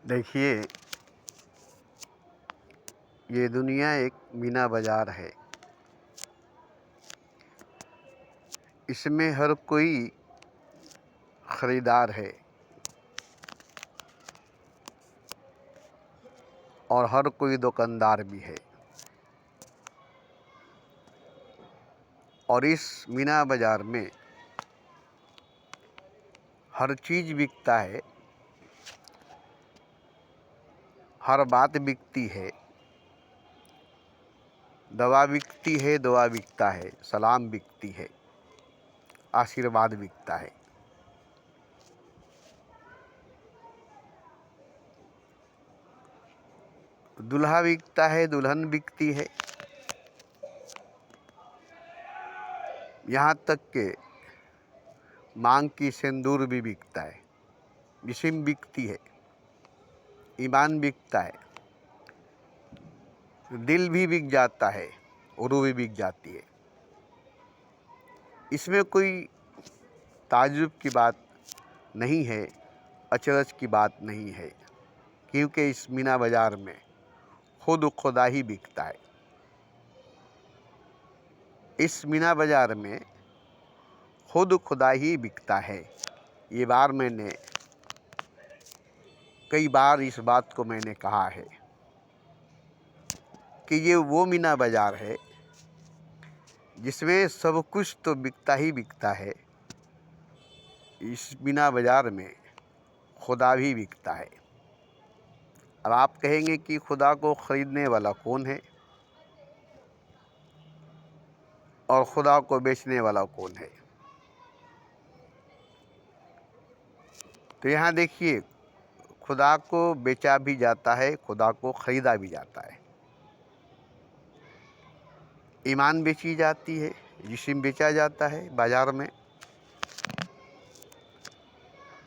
देखिए, ये दुनिया एक मीना बाज़ार है। इसमें हर कोई ख़रीदार है और हर कोई दुकानदार भी है। और इस मीना बाज़ार में हर चीज़ बिकता है, हर बात बिकती है। दवा बिकती है, दुआ बिकता है, सलाम बिकती है, आशीर्वाद बिकता है। दूल्हा बिकता है, दुल्हन बिकती है, यहाँ तक के मांग की सिंदूर भी बिकता है, जिस्म बिकती है, ईमान बिकता है, दिल भी बिक जाता है, रूह भी बिक जाती है। इसमें कोई ताज्जुब की बात नहीं है, अचरज की बात नहीं है, क्योंकि इस मीना बाज़ार में खुद खुदा ही बिकता है। इस मीना बाज़ार में खुद खुदा ही बिकता है। ये बार मैंने कई बार इस बात को मैंने कहा है कि ये वो मीना बाज़ार है जिसमें सब कुछ तो बिकता ही बिकता है। इस मीना बाज़ार में खुदा भी बिकता है। अब आप कहेंगे कि खुदा को ख़रीदने वाला कौन है और खुदा को बेचने वाला कौन है? तो यहाँ देखिए, खुदा को बेचा भी जाता है, खुदा को ख़रीदा भी जाता है। ईमान बेची जाती है, जिस्म बेचा जाता है बाज़ार में,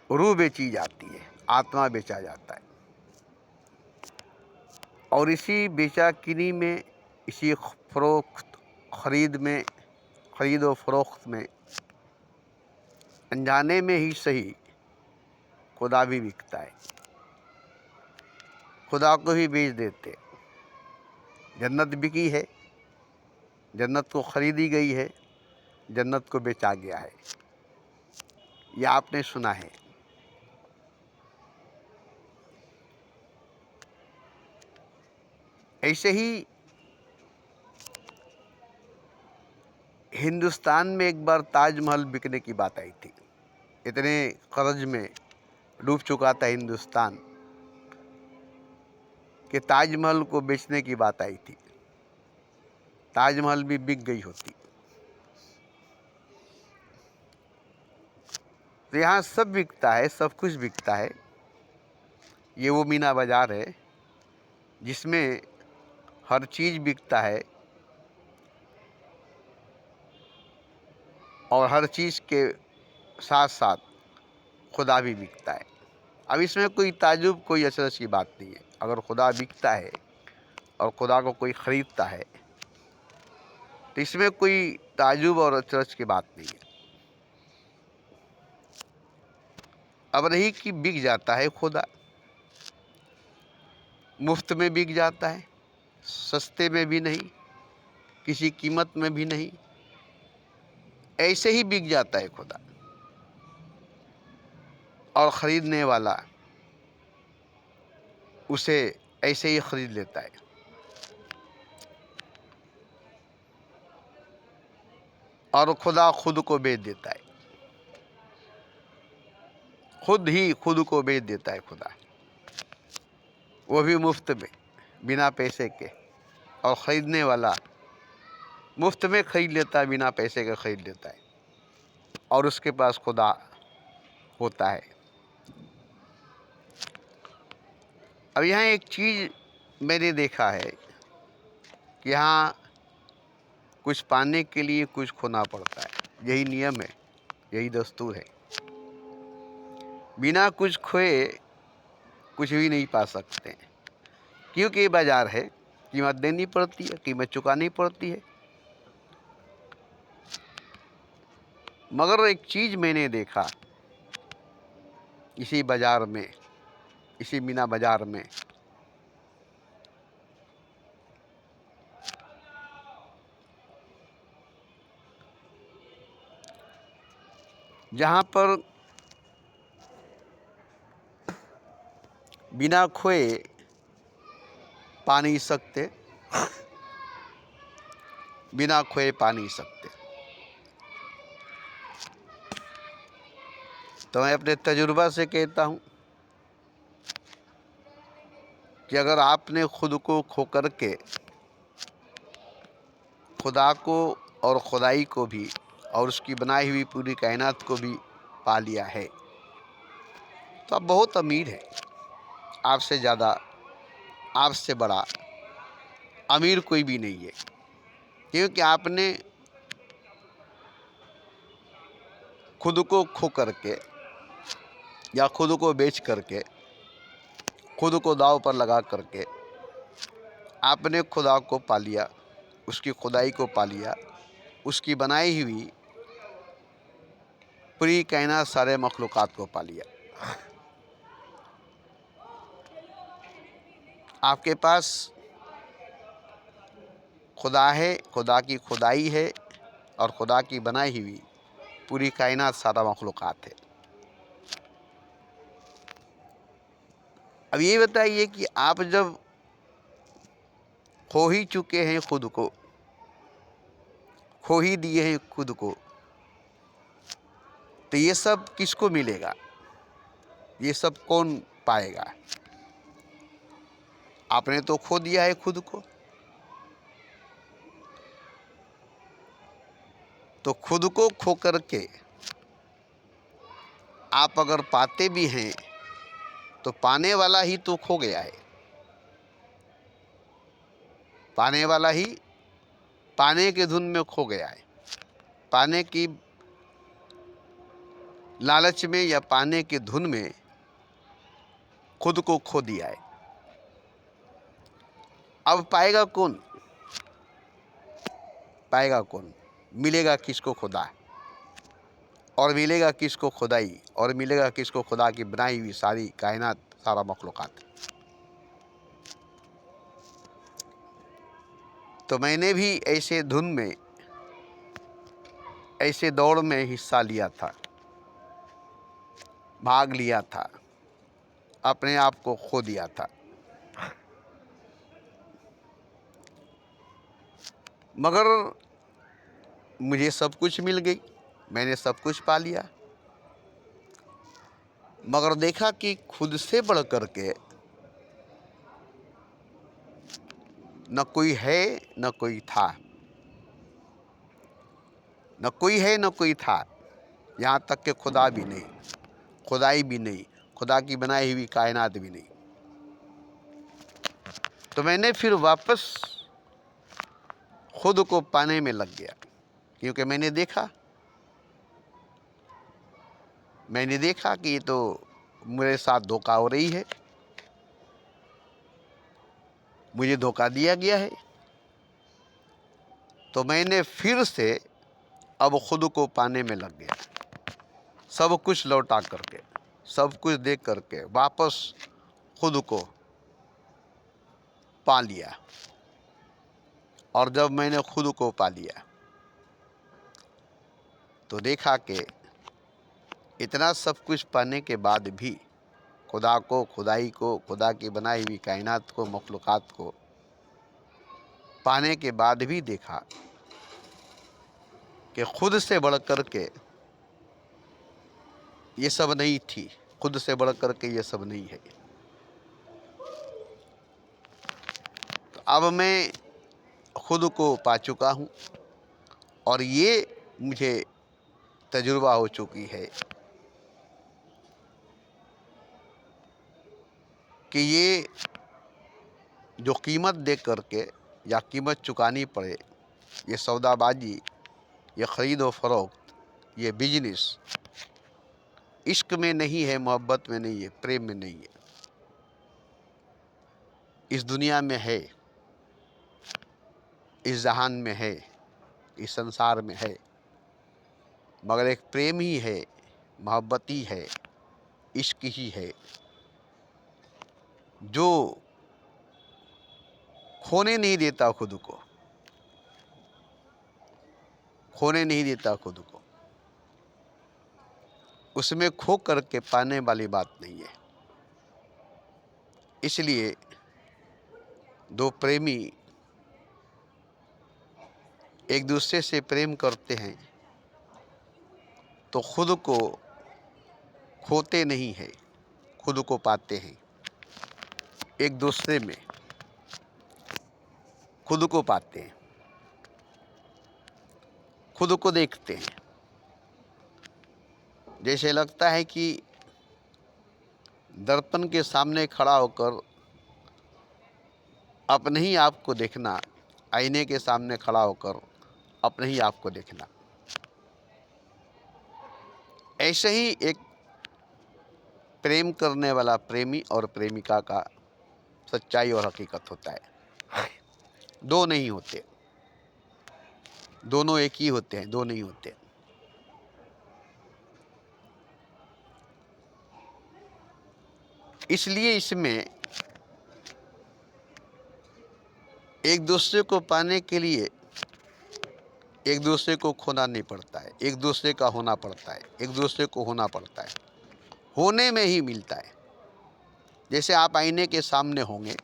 रूह बेची जाती है, आत्मा बेचा जाता है। और इसी बेचा-किनी में, इसी फ़रोख्त ख़रीद में, ख़रीद व फ़रोख्त में, अनजाने में ही सही, खुदा भी बिकता है। खुदा को ही बेच देते। जन्नत बिकी है, जन्नत को ख़रीदी गई है, जन्नत को बेचा गया है। ये आपने सुना है। ऐसे ही हिंदुस्तान में एक बार ताजमहल बिकने की बात आई थी। इतने कर्ज में डूब चुका था हिंदुस्तान कि ताजमहल को बेचने की बात आई थी। ताजमहल भी बिक गई होती। तो यहाँ सब बिकता है, सब कुछ बिकता है। ये वो मीना बाज़ार है जिसमें हर चीज़ बिकता है और हर चीज़ के साथ साथ खुदा भी बिकता है। अब इसमें कोई ताज्जुब, कोई अचरज की बात नहीं है। अगर खुदा बिकता है और खुदा को कोई ख़रीदता है तो इसमें कोई ताज्जुब और अचरज की बात नहीं है। अब रही कि बिक जाता है खुदा, मुफ्त में बिक जाता है, सस्ते में भी नहीं, किसी कीमत में भी नहीं, ऐसे ही बिक जाता है खुदा। और ख़रीदने वाला उसे ऐसे ही ख़रीद लेता है। और खुदा खुद को बेच देता है, खुद ही खुद को बेच देता है खुदा, वो भी मुफ्त में, बिना पैसे के। और ख़रीदने वाला मुफ्त में ख़रीद लेता है, बिना पैसे के ख़रीद लेता है, और उसके पास खुदा होता है। अब यहाँ एक चीज़ मैंने देखा है कि यहाँ कुछ पाने के लिए कुछ खोना पड़ता है। यही नियम है, यही दस्तूर है। बिना कुछ खोए कुछ भी नहीं पा सकते, क्योंकि ये बाज़ार है, कीमत देनी पड़ती है, कीमत चुकानी पड़ती है। मगर एक चीज़ मैंने देखा इसी बाज़ार में, इसी मीना बाज़ार में। जहाँ पर बिना खोए पा नहीं सकते, बिना खोए पा नहीं सकते। तो मैं अपने तजुर्बा से कहता हूँ कि अगर आपने खुद को खो कर के खुदा को और खुदाई को भी और उसकी बनाई हुई पूरी कायनात को भी पा लिया है, तो आप बहुत अमीर हैं। आपसे ज़्यादा, आपसे बड़ा अमीर कोई भी नहीं है, क्योंकि आपने खुद को खो करके या खुद को बेच करके, खुद को दांव पर लगा करके आपने खुदा को पा लिया, उसकी खुदाई को पा लिया, उसकी बनाई हुई पूरी कायनात सारे मखलूक़ात को पा लिया। आपके पास खुदा है, खुदा की खुदाई है और खुदा की बनाई हुई पूरी कायनात सारा मखलूक़ात है। अब ये बताइए कि आप जब खो ही चुके हैं खुद को, खो ही दिए हैं खुद को, तो ये सब किसको मिलेगा? ये सब कौन पाएगा? आपने तो खो दिया है खुद को, तो खुद को खो करके आप अगर पाते भी हैं तो पाने वाला ही तो खो गया है। पाने वाला ही पाने के धुन में खो गया है, पाने की लालच में या पाने की धुन में खुद को खो दिया है। अब पाएगा कौन? पाएगा कौन? मिलेगा किसको खुदा, और मिलेगा किसको खुदाई, और मिलेगा किसको खुदा की बनाई हुई सारी कायनात सारा मखलूक़ात। तो मैंने भी ऐसे धुन में, ऐसे दौड़ में हिस्सा लिया था, भाग लिया था, अपने आप को खो दिया था। मगर मुझे सब कुछ मिल गई, मैंने सब कुछ पा लिया, मगर देखा कि खुद से बढ़ कर के न कोई है न कोई था, न कोई है न कोई था, यहाँ तक कि खुदा भी नहीं, खुदाई भी नहीं, खुदा की बनाई हुई कायनात भी नहीं। तो मैंने फिर वापस खुद को पाने में लग गया, क्योंकि मैंने देखा कि ये तो मेरे साथ धोखा हो रही है, मुझे धोखा दिया गया है। तो मैंने फिर से अब खुद को पाने में लग गया, सब कुछ लौटा करके, सब कुछ दे करके वापस खुद को पा लिया। और जब मैंने खुद को पा लिया तो देखा कि इतना सब कुछ पाने के बाद भी खुदा को, खुदाई को, खुदा की बनाई हुई कायनात को, मखलूक़ात को पाने के बाद भी देखा कि खुद से बढ़ कर के ये सब नहीं थी, खुद से बढ़ कर के ये सब नहीं है। तो अब मैं खुद को पा चुका हूँ और ये मुझे तजुर्बा हो चुकी है कि ये जो कीमत दे करके या कीमत चुकानी पड़े, ये सौदाबाजी, ये ख़रीद व फ़रोख्त, ये बिजनेस इश्क में नहीं है, मोहब्बत में नहीं है, प्रेम में नहीं है। इस दुनिया में है, इस जहान में है, इस संसार में है, मगर एक प्रेम ही है, मोहब्बत ही है, इश्क ही है। जो खोने नहीं देता खुद को, खोने नहीं देता खुद को, उसमें खो करके पाने वाली बात नहीं है। इसलिए दो प्रेमी एक दूसरे से प्रेम करते हैं तो खुद को खोते नहीं हैं, खुद को पाते हैं। एक दूसरे में खुद को पाते हैं, खुद को देखते हैं। जैसे लगता है कि दर्पण के सामने खड़ा होकर अपने ही आप को देखना, आईने के सामने खड़ा होकर अपने ही आप को देखना। ऐसे ही एक प्रेम करने वाला प्रेमी और प्रेमिका का सच्चाई और हकीकत होता है। दो नहीं होते, दोनों एक ही होते हैं, दो नहीं होते। इसलिए इसमें एक दूसरे को पाने के लिए एक दूसरे को खोना नहीं पड़ता है, एक दूसरे का होना पड़ता है, एक दूसरे को होना पड़ता है। होने में ही मिलता है। जैसे आप आईने के सामने होंगे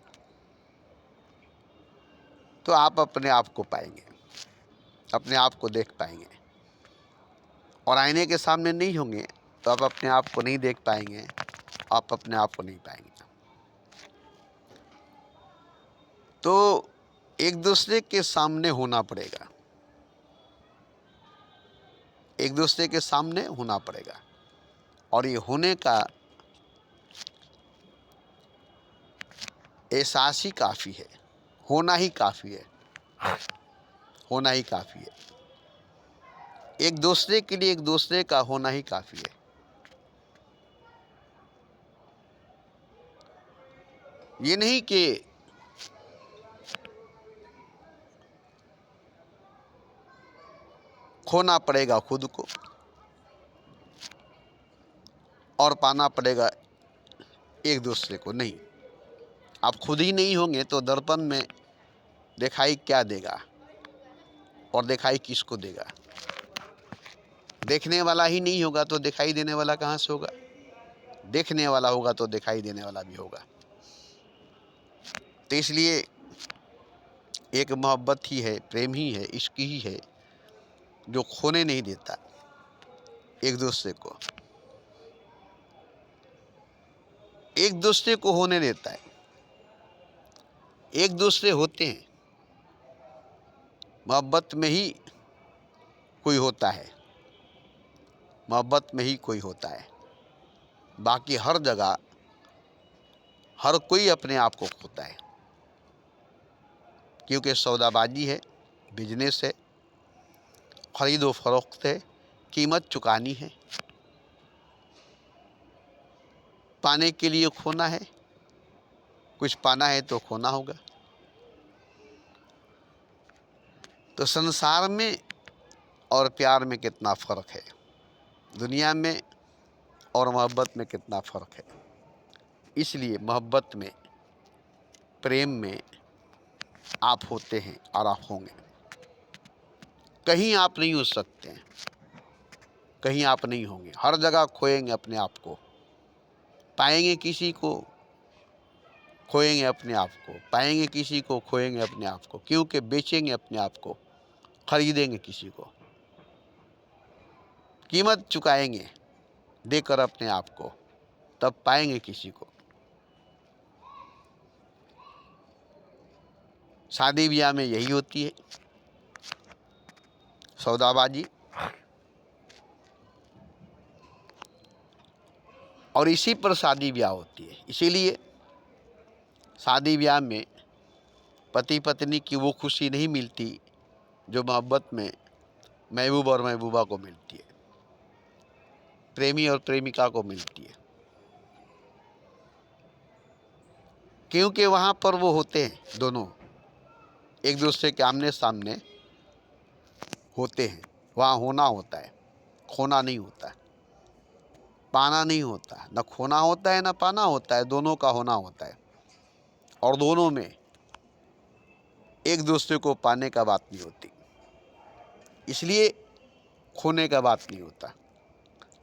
तो आप अपने आप को पाएंगे, अपने आप को देख पाएंगे। और आईने के सामने नहीं होंगे तो आप अपने आप को नहीं देख पाएंगे, आप अपने आप को नहीं पाएंगे। तो एक दूसरे के सामने होना पड़ेगा, एक दूसरे के सामने होना पड़ेगा। और ये होने का एहसास ही काफ़ी है, होना ही काफ़ी है, होना ही काफ़ी है। एक दूसरे के लिए एक दूसरे का होना ही काफ़ी है। ये नहीं कि खोना पड़ेगा खुद को और पाना पड़ेगा एक दूसरे को, नहीं। आप खुद ही नहीं होंगे तो दर्पण में दिखाई क्या देगा और दिखाई किसको देगा? देखने वाला ही नहीं होगा तो दिखाई देने वाला कहाँ से होगा? देखने वाला होगा तो दिखाई देने वाला भी होगा। तो इसलिए एक मोहब्बत ही है, प्रेम ही है, इश्क ही है जो खोने नहीं देता एक दूसरे को, एक दूसरे को होने देता है। एक दूसरे होते हैं, मोहब्बत में ही कोई होता है, मोहब्बत में ही कोई होता है। बाकी हर जगह हर कोई अपने आप को खोता है, क्योंकि सौदाबाजी है, बिजनेस है, खरीद व फरोख्त है, कीमत चुकानी है, पाने के लिए खोना है, कुछ पाना है तो खोना होगा। तो संसार में और प्यार में कितना फ़र्क है, दुनिया में और मोहब्बत में कितना फ़र्क है। इसलिए मोहब्बत में, प्रेम में आप होते हैं और आप होंगे। कहीं आप नहीं हो सकते हैं, कहीं आप नहीं होंगे, हर जगह खोएंगे अपने आप को। पाएंगे किसी को, खोएंगे अपने आप को, पाएंगे किसी को, खोएंगे अपने आप को। क्योंकि बेचेंगे अपने आप को, खरीदेंगे किसी को, कीमत चुकाएंगे देकर अपने आप को, तब पाएंगे किसी को। शादी ब्याह में यही होती है सौदाबाजी, और इसी पर शादी ब्याह होती है। इसीलिए शादी ब्याह में पति पत्नी की वो खुशी नहीं मिलती जो मोहब्बत में महबूब और महबूबा को मिलती है, प्रेमी और प्रेमिका को मिलती है। क्योंकि वहाँ पर वो होते हैं, दोनों एक दूसरे के आमने सामने होते हैं। वहाँ होना होता है, खोना नहीं होता है, पाना नहीं होता है। न खोना होता है न पाना होता है, दोनों का होना होता है। और दोनों में एक दूसरे को पाने का बात नहीं होती, इसलिए खोने का बात नहीं होता।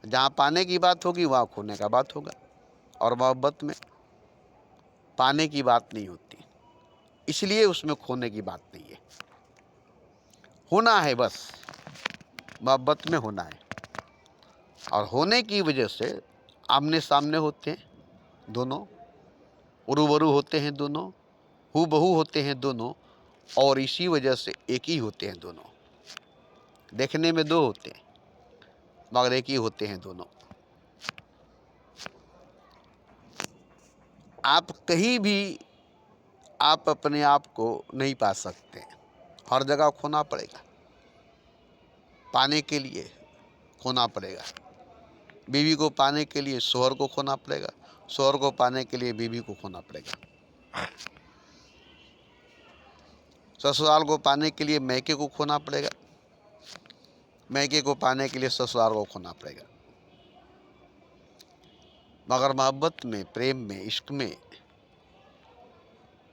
जहाँ पाने की बात होगी वहाँ खोने का बात होगा, और मोहब्बत में पाने की बात नहीं होती, इसलिए उसमें खोने की बात नहीं है। होना है बस, मोहब्बत में होना है, और होने की वजह से आमने सामने होते हैं दोनों, उरूबरू होते हैं दोनों, हूबहू होते हैं दोनों, और इसी वजह से एक ही होते हैं दोनों। देखने में दो होते हैं मगर एक ही होते हैं दोनों। आप कहीं भी आप अपने आप को नहीं पा सकते, हर जगह खोना पड़ेगा। पाने के लिए खोना पड़ेगा, बीवी को पाने के लिए शोहर को खोना पड़ेगा, शोहर को पाने के लिए बीवी को खोना पड़ेगा, ससुराल को पाने के लिए मैके को खोना पड़ेगा, मैके को पाने के लिए ससुराल को खोना पड़ेगा। मगर मोहब्बत में, प्रेम में, इश्क में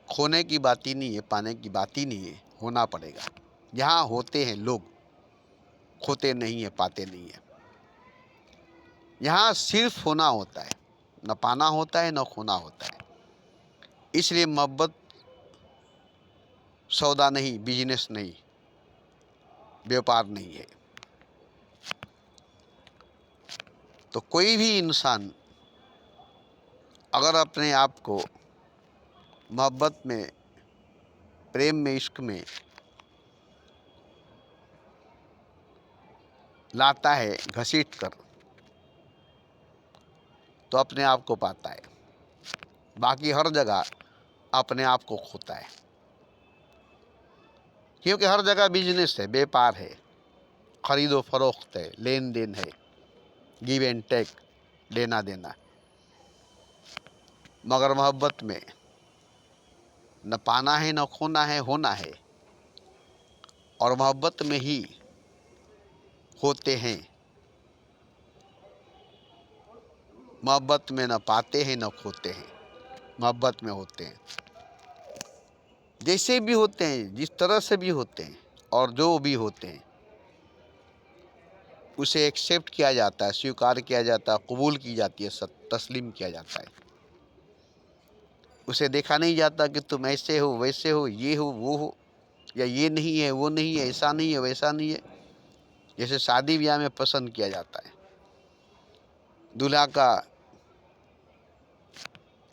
खोने की बात ही नहीं है, पाने की बात ही नहीं है, होना पड़ेगा। यहाँ होते हैं लोग, खोते नहीं है, पाते नहीं है। यहाँ सिर्फ होना होता है, न पाना होता है न खोना होता है। इसलिए मोहब्बत सौदा नहीं, बिजनेस नहीं, व्यापार नहीं है। तो कोई भी इंसान अगर अपने आप को मोहब्बत में, प्रेम में, इश्क में लाता है घसीट कर, तो अपने आप को पाता है। बाकी हर जगह अपने आप को खोता है, क्योंकि हर जगह बिजनेस है, व्यापार है, खरीदो फरोख्त है, लेन देन है, गिव एंड टेक, लेना देना। मगर मोहब्बत में न पाना है न खोना है, होना है, और मोहब्बत में ही होते हैं। मोहब्बत में न पाते हैं न खोते हैं, मोहब्बत में होते हैं। जैसे भी होते हैं, जिस तरह से भी होते हैं, और जो भी होते हैं उसे एक्सेप्ट किया जाता है, स्वीकार किया जाता है, कबूल की जाती है, तस्लीम किया जाता है। उसे देखा नहीं जाता कि तुम ऐसे हो, वैसे हो, ये हो, वो हो, या ये नहीं है, वो नहीं है, ऐसा नहीं है, वैसा नहीं है। जैसे शादी ब्याह में पसंद किया जाता है, दूल्हा का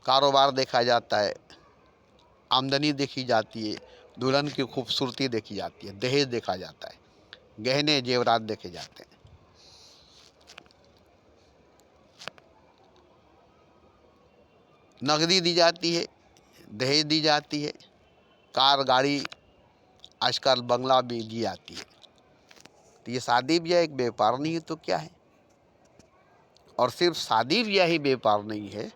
कारोबार देखा जाता है, आमदनी देखी जाती है, दुल्हन की खूबसूरती देखी जाती है, दहेज देखा जाता है, गहने जेवरात देखे जाते हैं। नगदी दी जाती है, दहेज दी जाती है, कार गाड़ी, आजकल बंगला भी दी जाती है। तो ये शादी ब्याह एक व्यापार नहीं है तो क्या है? और सिर्फ शादी ब्याह ही व्यापार नहीं है,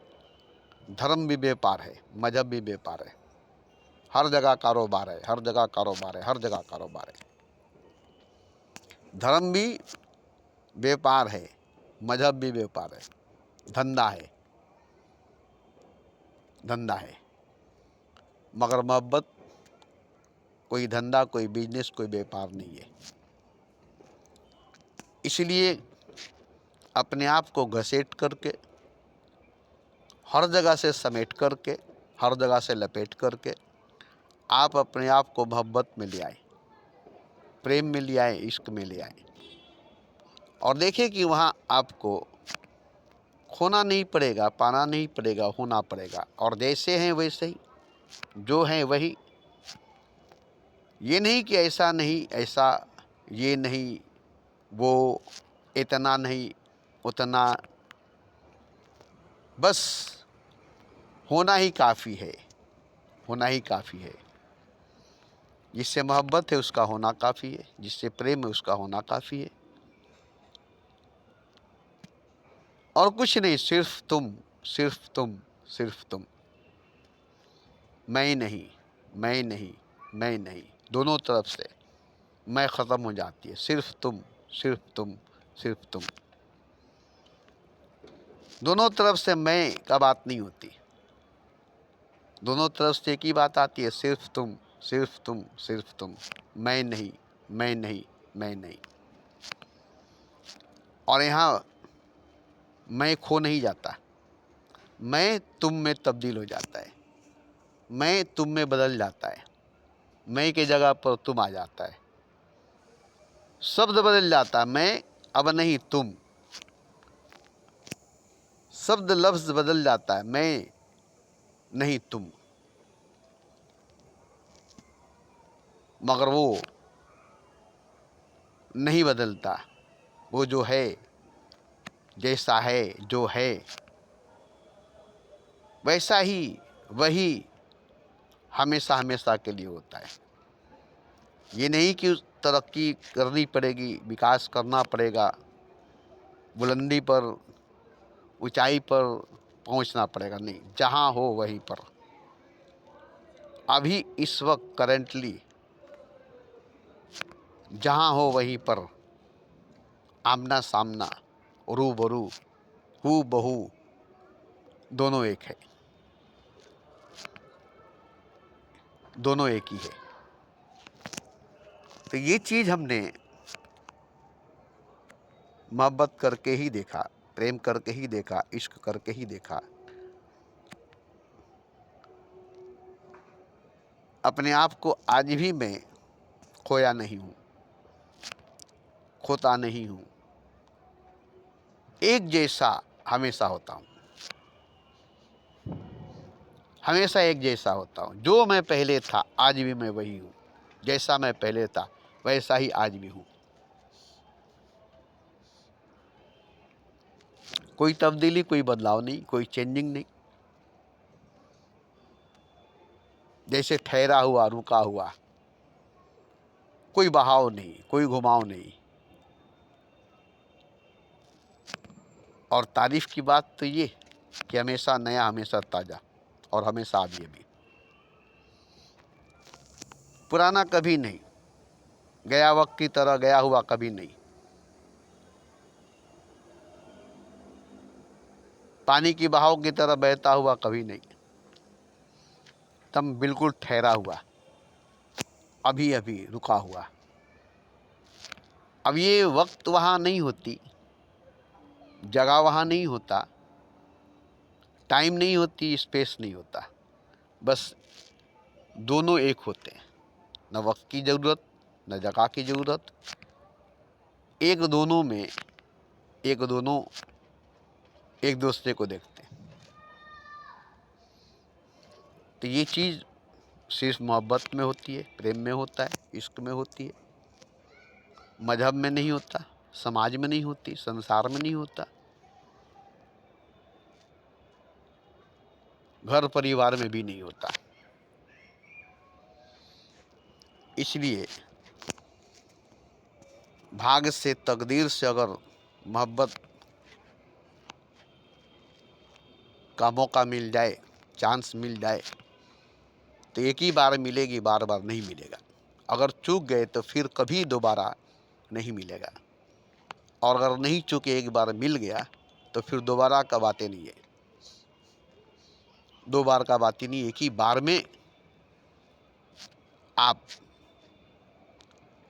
धर्म भी व्यापार है, मजहब भी व्यापार है। हर जगह कारोबार है, हर जगह कारोबार है, हर जगह कारोबार है। धर्म भी व्यापार है, मजहब भी व्यापार है, धंधा है, धंधा है। मगर मोहब्बत कोई धंधा, कोई बिजनेस, कोई व्यापार नहीं है। इसलिए अपने आप को घसीट करके, हर जगह से समेट करके, हर जगह से लपेट करके आप अपने आप को मोहब्बत में ले आए, प्रेम में ले आए, इश्क में ले आए, और देखें कि वहाँ आपको खोना नहीं पड़ेगा, पाना नहीं पड़ेगा, होना पड़ेगा। और जैसे हैं वैसे ही, जो हैं वही। ये नहीं कि ऐसा नहीं, ऐसा, ये नहीं, वो, इतना नहीं, उतना, बस होना ही काफ़ी है, होना ही काफ़ी है। जिससे मोहब्बत है उसका होना काफ़ी है, जिससे प्रेम है उसका होना काफ़ी है। और कुछ नहीं, सिर्फ तुम, सिर्फ तुम, सिर्फ तुम। मैं नहीं, मैं नहीं, मैं नहीं, दोनों तरफ से मैं ख़त्म हो जाती है। सिर्फ तुम, सिर्फ तुम, सिर्फ तुम। दोनों तरफ से मैं का बात नहीं होती, दोनों तरफ से एक ही बात आती है, सिर्फ तुम, सिर्फ तुम, सिर्फ तुम, मैं नहीं, मैं नहीं, मैं नहीं। और यहाँ मैं खो नहीं जाता, मैं तुम में तब्दील हो जाता है, मैं तुम में बदल जाता है, मैं की जगह पर तुम आ जाता है, शब्द बदल जाता है, मैं अब नहीं तुम, शब्द लफ्ज बदल जाता है, मैं नहीं तुम। मगर वो नहीं बदलता, वो जो है, जैसा है, जो है वैसा ही, वही हमेशा हमेशा के लिए होता है। ये नहीं कि तरक्की करनी पड़ेगी, विकास करना पड़ेगा, बुलंदी पर, ऊंचाई पर पहुंचना पड़ेगा, नहीं, जहां हो वहीं पर, अभी इस वक्त करेंटली जहां हो वहीं पर, आमना सामना, रूबरू, हू बहू, दोनों एक है, दोनों एक ही है। तो ये चीज़ हमने मोहब्बत करके ही देखा, प्रेम करके ही देखा, इश्क करके ही देखा। अपने आप को आज भी मैं खोया नहीं हूँ, खोता नहीं हूँ, एक जैसा हमेशा होता हूँ, हमेशा एक जैसा होता हूँ। जो मैं पहले था आज भी मैं वही हूँ, जैसा मैं पहले था वैसा ही आज भी हूँ। कोई तब्दीली, कोई बदलाव नहीं, कोई चेंजिंग नहीं। जैसे ठहरा हुआ, रुका हुआ, कोई बहाव नहीं, कोई घुमाव नहीं। और तारीफ की बात तो ये कि हमेशा नया, हमेशा ताज़ा, और हमेशा अभी अभी, पुराना कभी नहीं, गया वक्त की तरह गया हुआ कभी नहीं, पानी की बहाव की तरह बहता हुआ कभी नहीं, तम बिल्कुल ठहरा हुआ, अभी अभी रुका हुआ। अब ये वक्त वहाँ नहीं होती, जगह वहाँ नहीं होता, टाइम नहीं होती, स्पेस नहीं होता, बस दोनों एक होते हैं। न वक्त की ज़रूरत, न जगह की ज़रूरत, एक दोनों में, एक दोनों एक दूसरे को देखते हैं। तो ये चीज़ सिर्फ मोहब्बत में होती है, प्रेम में होता है, इश्क में होती है, मजहब में नहीं होता, समाज में नहीं होती, संसार में नहीं होता, घर परिवार में भी नहीं होता। इसलिए भाग्य से, तकदीर से अगर मोहब्बत का मौका मिल जाए, चांस मिल जाए, तो एक ही बार मिलेगी, बार बार नहीं मिलेगा। अगर चूक गए तो फिर कभी दोबारा नहीं मिलेगा, और अगर नहीं चूके, एक बार मिल गया तो फिर दोबारा का बातें नहीं है, दो बार का बात ही नहीं, एक ही बार में आप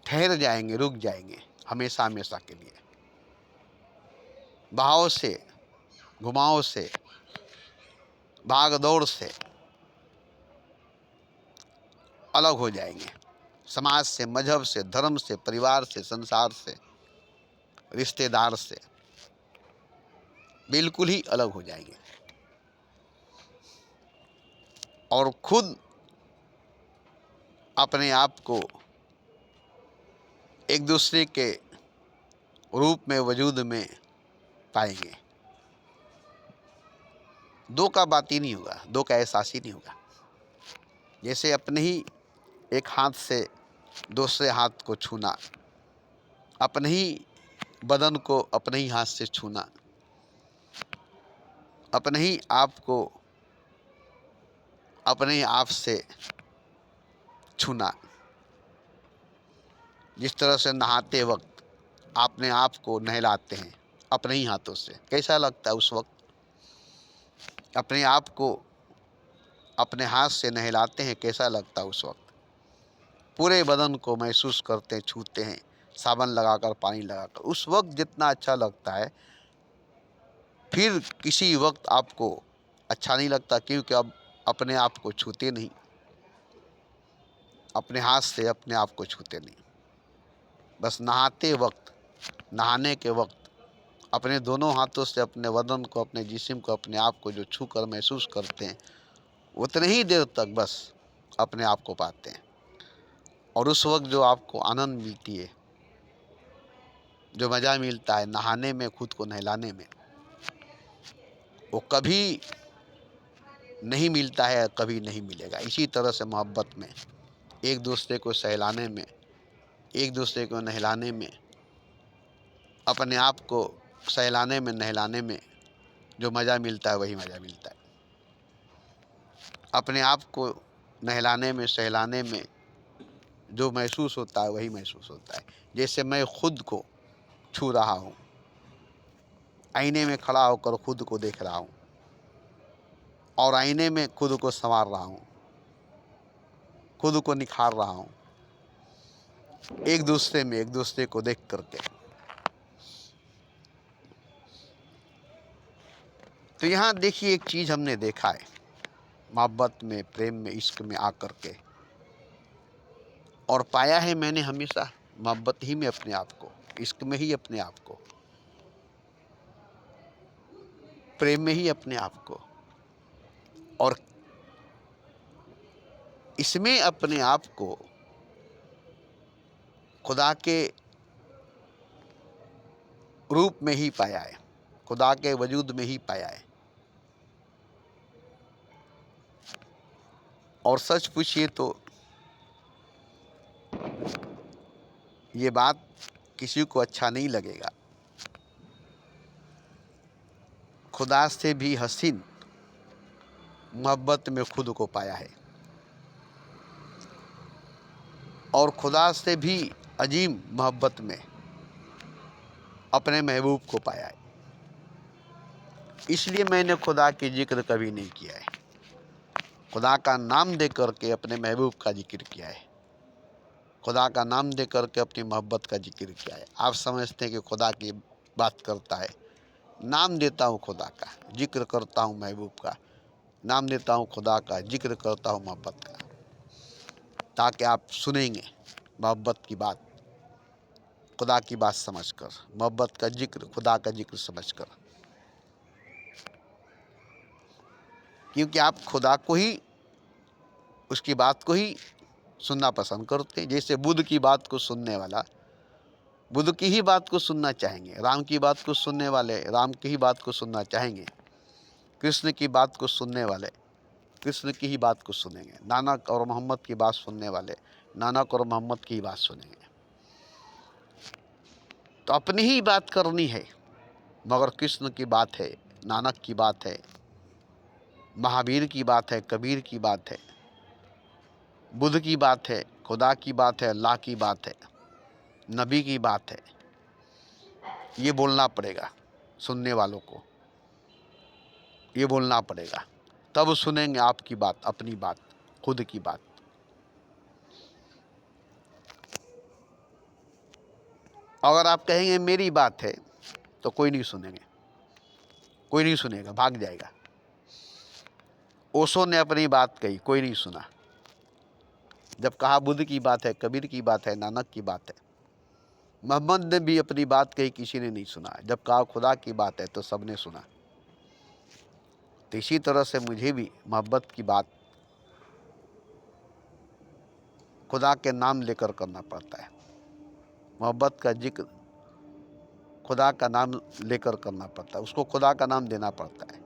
ठहर जाएंगे, रुक जाएंगे, हमेशा हमेशा के लिए। बहाव से, घुमाव से, भाग दौड़ से अलग हो जाएंगे, समाज से, मजहब से, धर्म से, परिवार से, संसार से, रिश्तेदार से बिल्कुल ही अलग हो जाएंगे, और खुद अपने आप को एक दूसरे के रूप में, वजूद में पाएंगे। दो का बात ही नहीं होगा, दो का एहसास ही नहीं होगा। जैसे अपने ही एक हाथ से दूसरे हाथ को छूना, अपने ही बदन को अपने ही हाथ से छूना, अपने ही आप को अपने ही आप से छूना। जिस तरह से नहाते वक्त अपने आप को नहलाते हैं अपने ही हाथों से, कैसा लगता है उस वक्त? अपने आप को अपने हाथ से नहलाते हैं कैसा लगता है उस वक्त। पूरे बदन को महसूस करते हैं, छूते हैं, साबुन लगाकर, पानी लगाकर, उस वक्त जितना अच्छा लगता है फिर किसी वक्त आपको अच्छा नहीं लगता, क्योंकि अब अपने आप को छूते नहीं, अपने हाथ से अपने आप को छूते नहीं। बस नहाते वक्त, नहाने के वक्त अपने दोनों हाथों से अपने बदन को, अपने जिस्म को, अपने आप को जो छू कर महसूस करते हैं, उतने ही देर तक बस अपने आप को पाते हैं। और उस वक्त जो आपको आनंद मिलती है, जो मज़ा मिलता है नहाने में, खुद को नहलाने में, वो कभी नहीं मिलता है, कभी नहीं मिलेगा। इसी तरह से मोहब्बत में, एक दूसरे को सहलाने में, एक दूसरे को नहलाने में, अपने आप को सहलाने में, नहलाने में जो मज़ा मिलता है वही मज़ा मिलता है। अपने आप को नहलाने में, सहलाने में जो महसूस होता है वही महसूस होता है। जैसे मैं खुद को छू रहा हूँ, आईने में खड़ा होकर खुद को देख रहा हूँ और आईने में खुद को संवार रहा हूँ, खुद को निखार रहा हूँ, एक दूसरे में, एक दूसरे को देख करके। तो यहाँ देखिए, एक चीज़ हमने देखा है मोहब्बत में, प्रेम में, इश्क में आकर के, और पाया है मैंने हमेशा मोहब्बत ही में अपने आप को, इश्क में ही अपने आप को, प्रेम में ही अपने आप को, और इसमें अपने आप को खुदा के रूप में ही पाया है, खुदा के वजूद में ही पाया है। और सच पूछिए तो ये बात किसी को अच्छा नहीं लगेगा, खुदा से भी हसीन मोहब्बत में खुद को पाया है, और खुदा से भी अजीम मोहब्बत में अपने महबूब को पाया है। इसलिए मैंने खुदा की जिक्र कभी नहीं किया है, खुदा का नाम दे करके अपने महबूब का जिक्र किया है, खुदा का नाम दे करके अपनी मोहब्बत का जिक्र किया है। आप समझते हैं कि खुदा की बात करता है, नाम देता हूँ खुदा का, जिक्र करता हूँ महबूब का, नाम देता हूँ खुदा का, जिक्र करता हूँ मोहब्बत का, ताकि आप सुनेंगे मोहब्बत की बात खुदा की बात समझकर, मोहब्बत का जिक्र खुदा का जिक्र समझकर। क्योंकि आप खुदा को ही, उसकी बात को ही सुनना पसंद करते हैं। जैसे बुद्ध की बात को सुनने वाला बुद्ध की ही बात को सुनना चाहेंगे, राम की बात को सुनने वाले राम की ही बात को सुनना चाहेंगे, कृष्ण की बात को सुनने वाले कृष्ण की ही बात को सुनेंगे, नानक और मोहम्मद की बात सुनने वाले नानक और मोहम्मद की ही बात सुनेंगे। तो अपनी ही बात करनी है, मगर कृष्ण की बात है, नानक की बात है, महावीर की बात है, कबीर की बात है, बुद्ध की बात है, खुदा की बात है, अल्लाह की बात है, नबी की बात है, ये बोलना पड़ेगा सुनने वालों को, ये बोलना पड़ेगा, तब सुनेंगे आपकी बात, अपनी बात, खुद की बात। अगर आप कहेंगे मेरी बात है, तो कोई नहीं सुनेंगे, कोई नहीं सुनेगा, भाग जाएगा। ओशो ने अपनी बात कही, कोई नहीं सुना। जब कहा बुद्ध की बात है, कबीर की बात है, नानक की बात है, मोहम्मद ने भी अपनी बात कही, किसी ने नहीं सुना। जब कहा खुदा की बात है तो सबने सुना। तो इसी तरह से मुझे भी मोहब्बत की बात खुदा के नाम लेकर करना पड़ता है, मोहब्बत का जिक्र खुदा का नाम लेकर करना पड़ता है, उसको खुदा का नाम देना पड़ता है,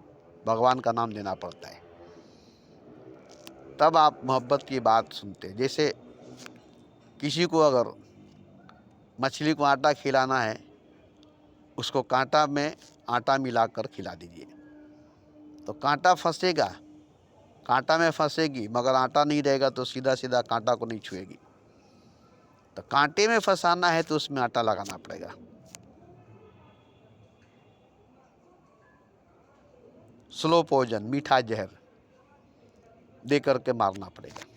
भगवान का नाम देना पड़ता है, तब आप मोहब्बत की बात सुनते हैं। जैसे किसी को अगर मछली को आटा खिलाना है, उसको कांटा में आटा मिलाकर खिला दीजिए, तो कांटा फंसेगा, कांटा में फंसेगी, मगर आटा नहीं रहेगा तो सीधा सीधा कांटा को नहीं छुएगी। तो कांटे में फंसाना है तो उसमें आटा लगाना पड़ेगा। स्लो पॉइजन, मीठा जहर, दे करके मारना पड़ेगा।